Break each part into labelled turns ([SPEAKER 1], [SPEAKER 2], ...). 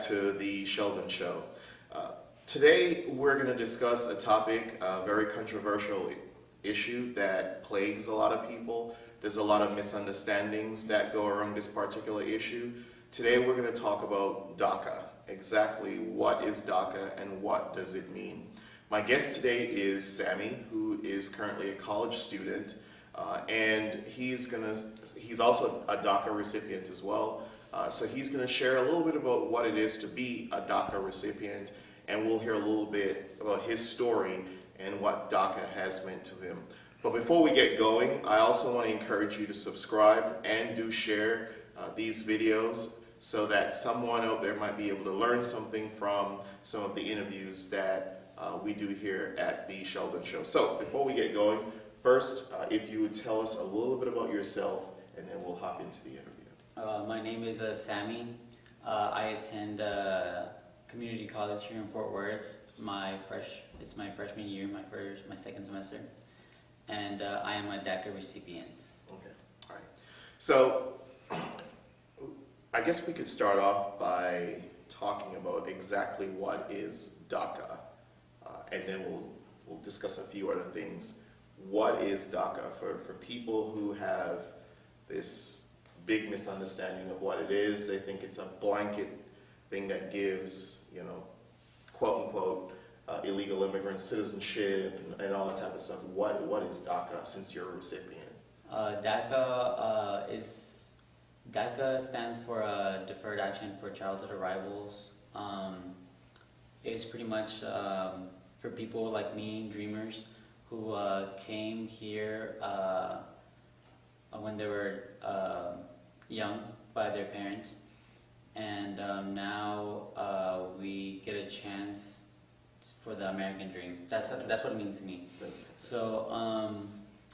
[SPEAKER 1] to the Sheldon Show. Today we're going to discuss a topic, a very controversial issue that plagues a lot of people. There's a lot of misunderstandings that go around this particular issue. Today we're going to talk about DACA. Exactly what is DACA and what does it mean? My guest today is Samy, who is currently a college student, and he's also a DACA recipient as well. So he's going to share a little bit about what it is to be a DACA recipient, and we'll hear a little bit about his story and what DACA has meant to him. But before we get going, I also want to encourage you to subscribe and do share these videos so that someone out there might be able to learn something from some of the interviews that we do here at the Sheldon Show. So before we get going, first, if you would tell us a little bit about yourself, and then we'll hop into the interview.
[SPEAKER 2] My name is Samy. I attend community college here in Fort Worth. It's my freshman year, my second semester, and I am a DACA recipient.
[SPEAKER 1] Okay, all right. So I guess we could start off by talking about exactly what is DACA, and then we'll discuss a few other things. What is DACA for people who have this big misunderstanding of what it is? They think it's a blanket thing that gives, quote unquote, illegal immigrant citizenship and all that type of stuff. What is DACA, since you're a recipient?
[SPEAKER 2] DACA stands for Deferred Action for Childhood Arrivals. It's pretty much for people like me, dreamers, who came here when they were young by their parents, and now we get a chance for the American dream. That's what it means to me. So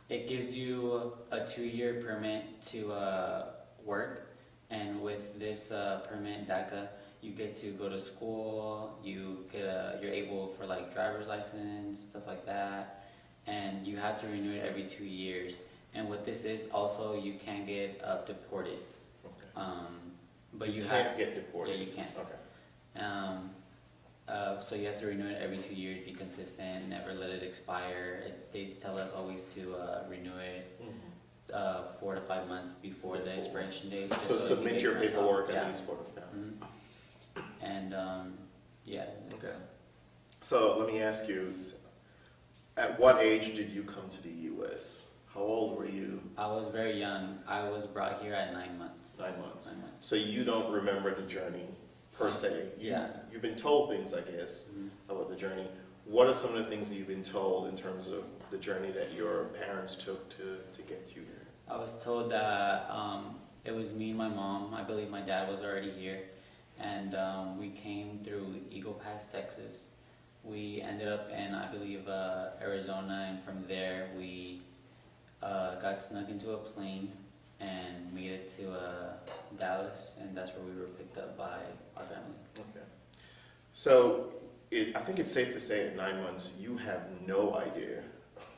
[SPEAKER 2] it gives you a 2-year permit to work, and with this permit, DACA, you get to go to school. You're able for like driver's license, stuff like that, and you have to renew it every 2 years. And what this is, also, you can't get deported.
[SPEAKER 1] Okay.
[SPEAKER 2] But
[SPEAKER 1] you can't get deported.
[SPEAKER 2] Yeah, you can't.
[SPEAKER 1] Okay.
[SPEAKER 2] So you have to renew it every 2 years, be consistent, never let it expire. They tell us always to renew it 4 to 5 months before the expiration date.
[SPEAKER 1] So submit your paperwork at least 4 to 5.
[SPEAKER 2] And yeah.
[SPEAKER 1] Okay. So let me ask you, at what age did you come to the U.S.? How old were you?
[SPEAKER 2] I was very young. I was brought here at 9 months.
[SPEAKER 1] 9 months. So you don't remember the journey per se. You've been told things, I guess, about the journey. What are some of the things that you've been told in terms of the journey that your parents took to get you here?
[SPEAKER 2] I was told that it was me and my mom. I believe my dad was already here. And we came through Eagle Pass, Texas. We ended up in, I believe, Arizona, and from there we got snuck into a plane and made it to Dallas, and that's where we were picked up by our family.
[SPEAKER 1] Okay. So I think it's safe to say at 9 months you have no idea.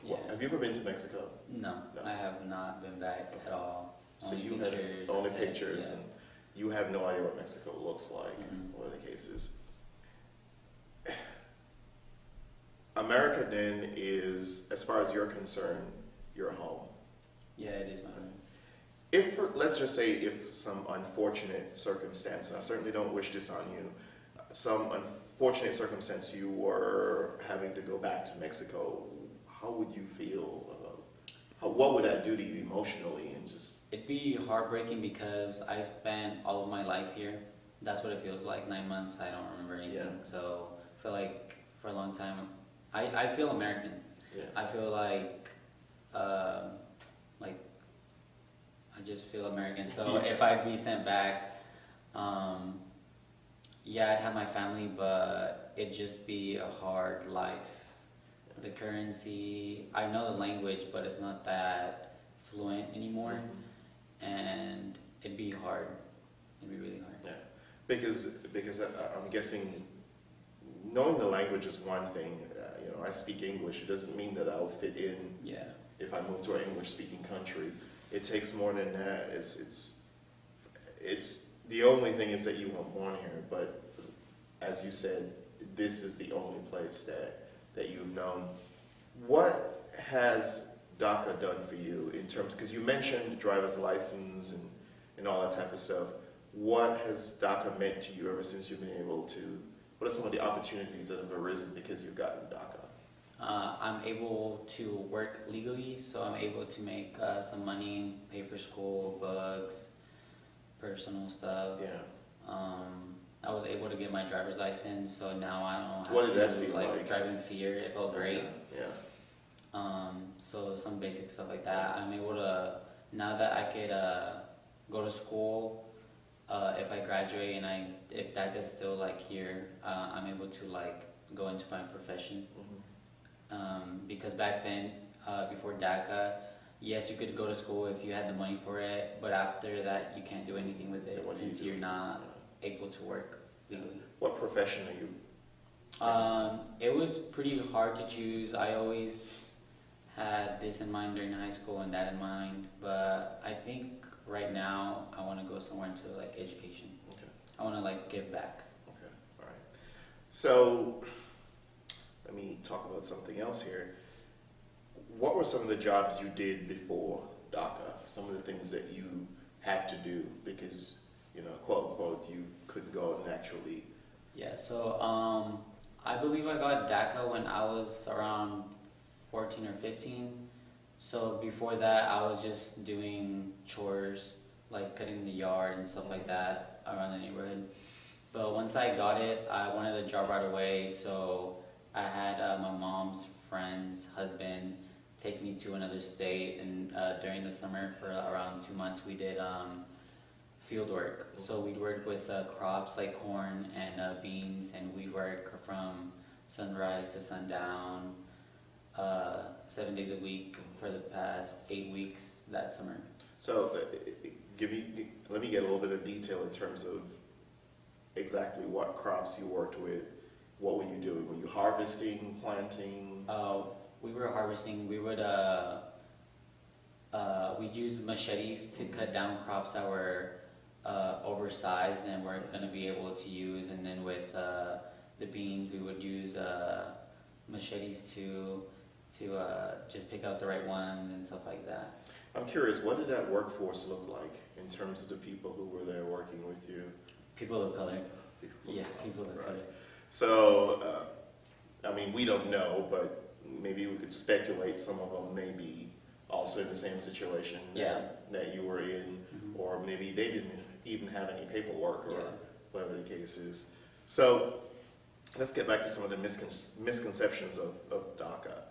[SPEAKER 2] Yeah.
[SPEAKER 1] Have you ever been to Mexico?
[SPEAKER 2] No, I have not been back at all.
[SPEAKER 1] So you have only pictures, and you have no idea what Mexico looks like, whatever the case is. America then is, as far as you're concerned, your home.
[SPEAKER 2] Yeah, it is my home.
[SPEAKER 1] Let's just say if some unfortunate circumstance, and I certainly don't wish this on you, some unfortunate circumstance you were having to go back to Mexico, how would you feel about, what would that do to you emotionally and just?
[SPEAKER 2] It'd be heartbreaking because I spent all of my life here. That's what it feels like, 9 months, I don't remember anything.
[SPEAKER 1] Yeah.
[SPEAKER 2] So I feel like for a long time, I feel American.
[SPEAKER 1] Yeah.
[SPEAKER 2] I feel like I just feel American. So if I'd be sent back, yeah, I'd have my family, but it'd just be a hard life. The currency, I know the language, but it's not that fluent anymore, and it'd be hard. It'd be really hard.
[SPEAKER 1] Yeah, because I'm guessing knowing the language is one thing. I speak English. It doesn't mean that I'll fit in.
[SPEAKER 2] Yeah.
[SPEAKER 1] If I move to an English-speaking country, it takes more than that. It's the only thing is that you weren't born here, but as you said, this is the only place that you've known. What has DACA done for you in terms, because you mentioned driver's license and all that type of stuff. What has DACA meant to you ever since you've been able to, what are some of the opportunities that have arisen because you've gotten DACA?
[SPEAKER 2] I'm able to work legally, so I'm able to make some money, pay for school, books, personal stuff.
[SPEAKER 1] Yeah.
[SPEAKER 2] I was able to get my driver's license, so now I don't have
[SPEAKER 1] What did that
[SPEAKER 2] to
[SPEAKER 1] feel like?
[SPEAKER 2] drive in fear. It felt great.
[SPEAKER 1] Yeah.
[SPEAKER 2] So some basic stuff like that. I'm able to, now that I could go to school, if I graduate and if DACA's still like here, I'm able to like go into my profession. Because back then, before DACA, yes, you could go to school if you had the money for it, but after that, you can't do anything with it since you're not able to work legally.
[SPEAKER 1] What profession are you?
[SPEAKER 2] It was pretty hard to choose. I always had this in mind during high school and that in mind, but I think right now I want to go somewhere into like education.
[SPEAKER 1] Okay.
[SPEAKER 2] I want to like give back.
[SPEAKER 1] Okay. All right. So let me talk about something else here. What were some of the jobs you did before DACA? Some of the things that you had to do because, you know, quote unquote, you couldn't go and actually.
[SPEAKER 2] Yeah, so I believe I got DACA when I was around 14 or 15. So before that, I was just doing chores, like cutting the yard and stuff like that around the neighborhood. But once I got it, I wanted a job right away, so I had my mom's friend's husband take me to another state, and during the summer for around 2 months we did field work. So we'd work with crops like corn and beans, and we'd work from sunrise to sundown, 7 days a week for the past 8 weeks that summer.
[SPEAKER 1] So let me get a little bit of detail in terms of exactly what crops you worked with. What were you doing? Were you harvesting, planting?
[SPEAKER 2] We were harvesting. We would we'd use machetes to cut down crops that were oversized and weren't going to be able to use. And then with the beans, we would use machetes to just pick out the right ones and stuff like that.
[SPEAKER 1] I'm curious, what did that workforce look like in terms of the people who were there working with you?
[SPEAKER 2] People of color. Yeah, people of color.
[SPEAKER 1] So, I mean, we don't know, but maybe we could speculate some of them may be also in the same situation that you were in, or maybe they didn't even have any paperwork or whatever the case is. So, let's get back to some of the misconceptions of DACA.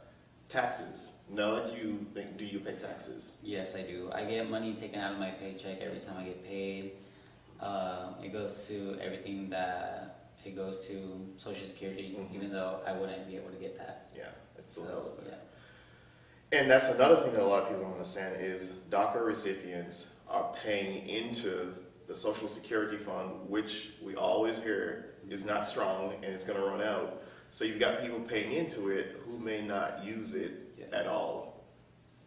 [SPEAKER 1] Taxes. Now that you think, do you pay taxes?
[SPEAKER 2] Yes, I do. I get money taken out of my paycheck every time I get paid. It goes to everything that it goes to Social Security, even though I wouldn't be able to get that.
[SPEAKER 1] Yeah, it still goes there.
[SPEAKER 2] Yeah.
[SPEAKER 1] And that's another thing that a lot of people don't understand is DACA recipients are paying into the Social Security fund, which we always hear is not strong and it's going to run out. So you've got people paying into it who may not use it at all,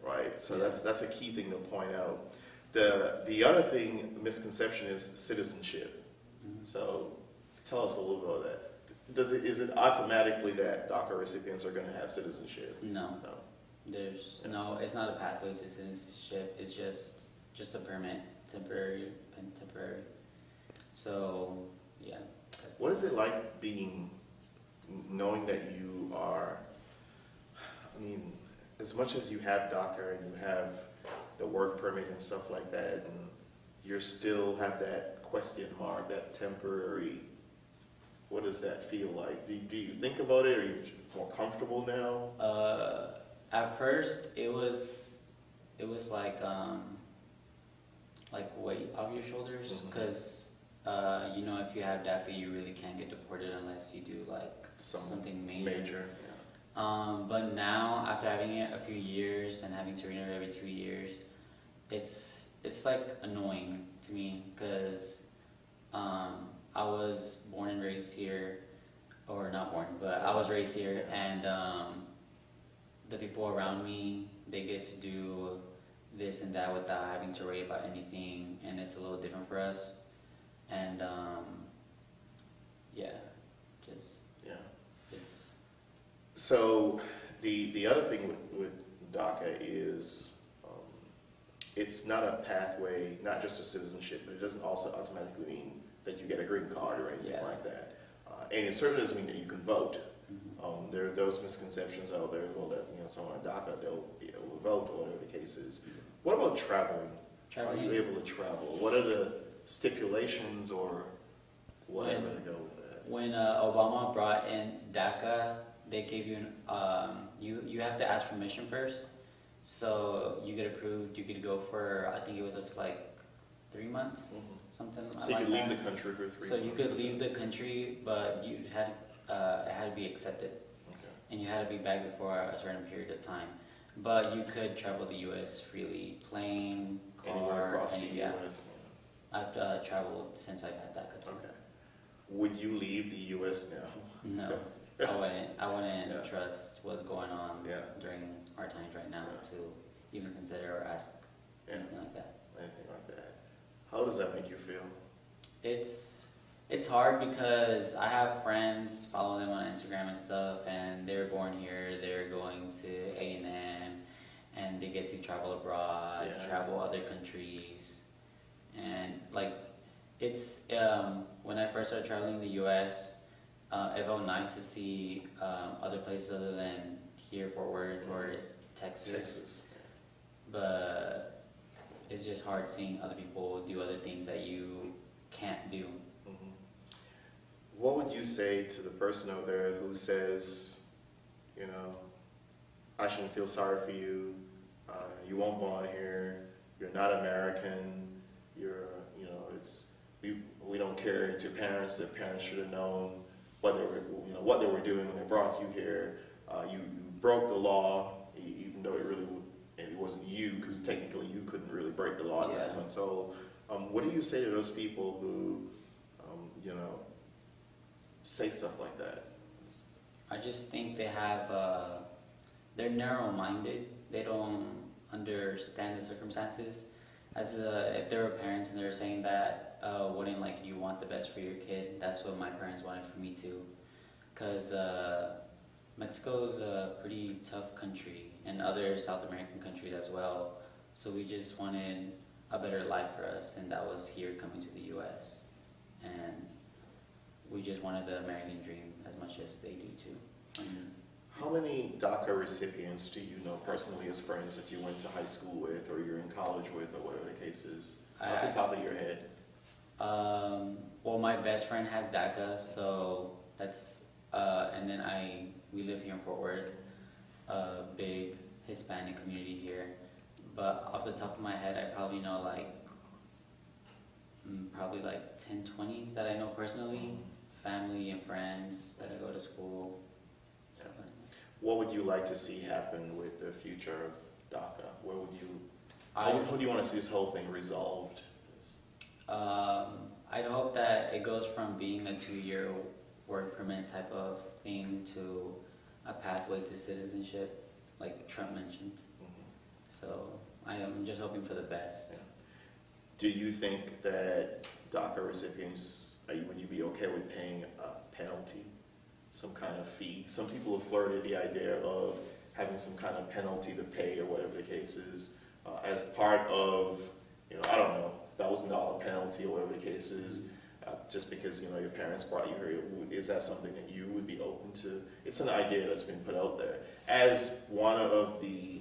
[SPEAKER 1] right? So that's a key thing to point out. The other thing, misconception is citizenship. So tell us a little bit about that. Is it automatically that DACA recipients are going to have citizenship?
[SPEAKER 2] No. There's no. It's not a pathway to citizenship. It's just a permit, temporary. So yeah.
[SPEAKER 1] What is it like knowing that you are? I mean, as much as you have DACA and you have the work permit and stuff like that, and you still have that question mark, that temporary. What does that feel like? Do you think about it? Are you more comfortable now?
[SPEAKER 2] At first, it was like weight off your shoulders, because you know, if you have DACA, you really can't get deported unless you do like something major. But now, after having it a few years and having to renew it every 2 years, it's like annoying to me, because I was born and raised here, or not born, but I was raised here, and the people around me, they get to do this and that without having to worry about anything, and it's a little different for us. And yeah,
[SPEAKER 1] So the other thing with DACA is it's not a pathway, not just to citizenship, but it doesn't also automatically mean that you get a green card or anything
[SPEAKER 2] Yeah.
[SPEAKER 1] like that. And it certainly doesn't mean that you can vote.
[SPEAKER 2] Mhm.
[SPEAKER 1] There are those misconceptions out there, well, that someone on DACA will vote or whatever the case is. What about traveling? Are you
[SPEAKER 2] Traveling,
[SPEAKER 1] able to travel? What are the stipulations or whatever
[SPEAKER 2] When-
[SPEAKER 1] to go with that?
[SPEAKER 2] when Obama brought in DACA, they gave you you have to ask permission first. So you get approved, you could go for, I think it was up to like 3 months,
[SPEAKER 1] Mhm.
[SPEAKER 2] something
[SPEAKER 1] So you
[SPEAKER 2] like
[SPEAKER 1] could leave
[SPEAKER 2] that.
[SPEAKER 1] the country for 3
[SPEAKER 2] So
[SPEAKER 1] months?
[SPEAKER 2] you could leave the country, but it had to be accepted,
[SPEAKER 1] Okay.
[SPEAKER 2] and you had to be back before a certain period of time. But you could travel the U.S. freely, plane,
[SPEAKER 1] Anywhere
[SPEAKER 2] car,
[SPEAKER 1] across the
[SPEAKER 2] yeah.
[SPEAKER 1] US?
[SPEAKER 2] I've traveled since I've had DACA too.
[SPEAKER 1] Okay. Would you leave the US now?
[SPEAKER 2] No, I wouldn't
[SPEAKER 1] Yeah.
[SPEAKER 2] trust what's going on
[SPEAKER 1] Yeah.
[SPEAKER 2] during our times right now
[SPEAKER 1] Yeah.
[SPEAKER 2] to even consider or ask
[SPEAKER 1] Yeah.
[SPEAKER 2] anything like that.
[SPEAKER 1] Anything like that? How does that make you feel?
[SPEAKER 2] It's hard because I have friends, follow them on Instagram and stuff, and they're born here, they're going to A&M, and they get to travel abroad,
[SPEAKER 1] Yeah.
[SPEAKER 2] travel other countries, and like it's when I first started traveling in the U.S., it felt nice to see other places other than here, Fort Worth or Texas.
[SPEAKER 1] Texas.
[SPEAKER 2] But it's just hard seeing other people do other things that you can't do.
[SPEAKER 1] Mhm. What would you say to the person out there who says, I shouldn't feel sorry for you, you won't belong here, you're not American, we don't care, it's your parents, their parents should have known what they were doing when they brought you here, you broke the law, even though it wasn't you, because technically you couldn't really break the law at that
[SPEAKER 2] Yeah.
[SPEAKER 1] point. So what do you say to those people who, say stuff like that?
[SPEAKER 2] I just think they're narrow-minded. They don't understand the circumstances. If they were parents and they were saying that, wouldn't like you want the best for your kid? That's what my parents wanted for me too. Cause Mexico's a pretty tough country, and other South American countries as well. So we just wanted a better life for us, and that was here coming to the U.S. And we just wanted the American dream as much as they do too.
[SPEAKER 1] How many DACA recipients do you know personally as friends that you went to high school with, or you're in college with, or whatever the case is, off the top of your head?
[SPEAKER 2] Well, my best friend has DACA, so that's, and then we live here in Fort Worth, a big Hispanic community here. But off the top of my head, I probably know probably like 10, 20 that I know personally, family and friends that I go to school.
[SPEAKER 1] Yeah. What would you like to see happen with the future of DACA? How do you want to see this whole thing resolved?
[SPEAKER 2] I'd hope that it goes from being a 2-year work permit type of thing to a pathway to citizenship, like Trump mentioned.
[SPEAKER 1] Mhm.
[SPEAKER 2] So I am just hoping for the best.
[SPEAKER 1] Yeah. Do you think that DACA recipients, would you be okay with paying a penalty, some kind of fee? Some people have flirted the idea of having some kind of penalty to pay or whatever the case is, as part of, I don't know, $1,000 penalty or whatever the case is, just because, your parents brought you here. Is that something that you would be open to? It's an idea that's been put out there as one of the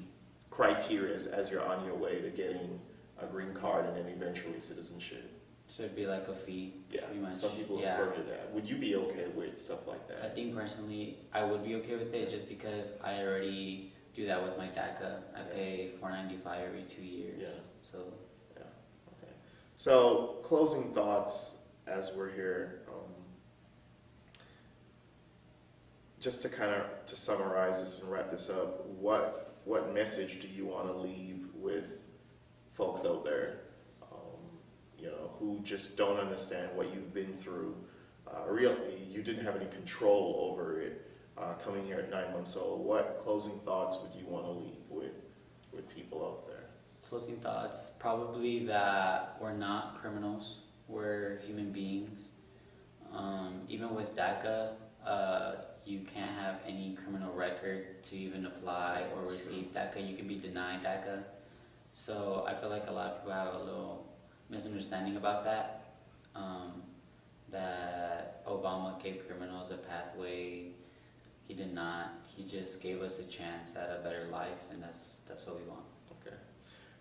[SPEAKER 1] criteria as you're on your way to getting a green card and then eventually citizenship.
[SPEAKER 2] So it'd be like a fee,
[SPEAKER 1] Yeah,
[SPEAKER 2] pretty much.
[SPEAKER 1] some people have
[SPEAKER 2] Yeah.
[SPEAKER 1] flirted that. Would you be okay with stuff like
[SPEAKER 2] I
[SPEAKER 1] that?
[SPEAKER 2] think personally, I would be okay with it just because I already do that with my DACA. I pay $4.95 every 2 years.
[SPEAKER 1] Yeah.
[SPEAKER 2] So
[SPEAKER 1] Yeah. Okay. So closing thoughts as we're here. Just to summarize this and wrap this up, what message do you want to leave with folks out there, who just don't understand what you've been through? Really, you didn't have any control over it coming here at 9 months old. What closing thoughts would you want to leave with people out there?
[SPEAKER 2] closing thoughts, probably that we're not criminals, we're human beings. Even with DACA, you can't have any criminal record to even apply or
[SPEAKER 1] That's
[SPEAKER 2] receive DACA. You can be denied DACA. So I feel like a lot of people have a little misunderstanding about that. That Obama gave criminals a pathway. He did not. He just gave us a chance at a better life, and that's what we want.
[SPEAKER 1] Okay.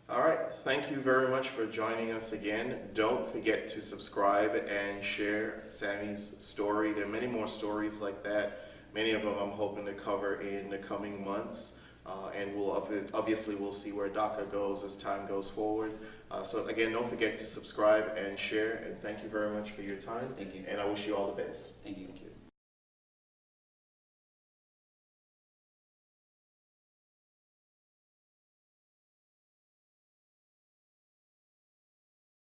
[SPEAKER 1] All right. Thank you very much for joining us again. Don't forget to subscribe and share Sammy's story. There are many more stories like that. Many of them I'm hoping to cover in the coming months. And obviously we'll see where DACA goes as time goes forward. So again, don't forget to subscribe and share. And thank you very much for your time.
[SPEAKER 2] Thank you.
[SPEAKER 1] And I wish you all the best.
[SPEAKER 2] Thank you.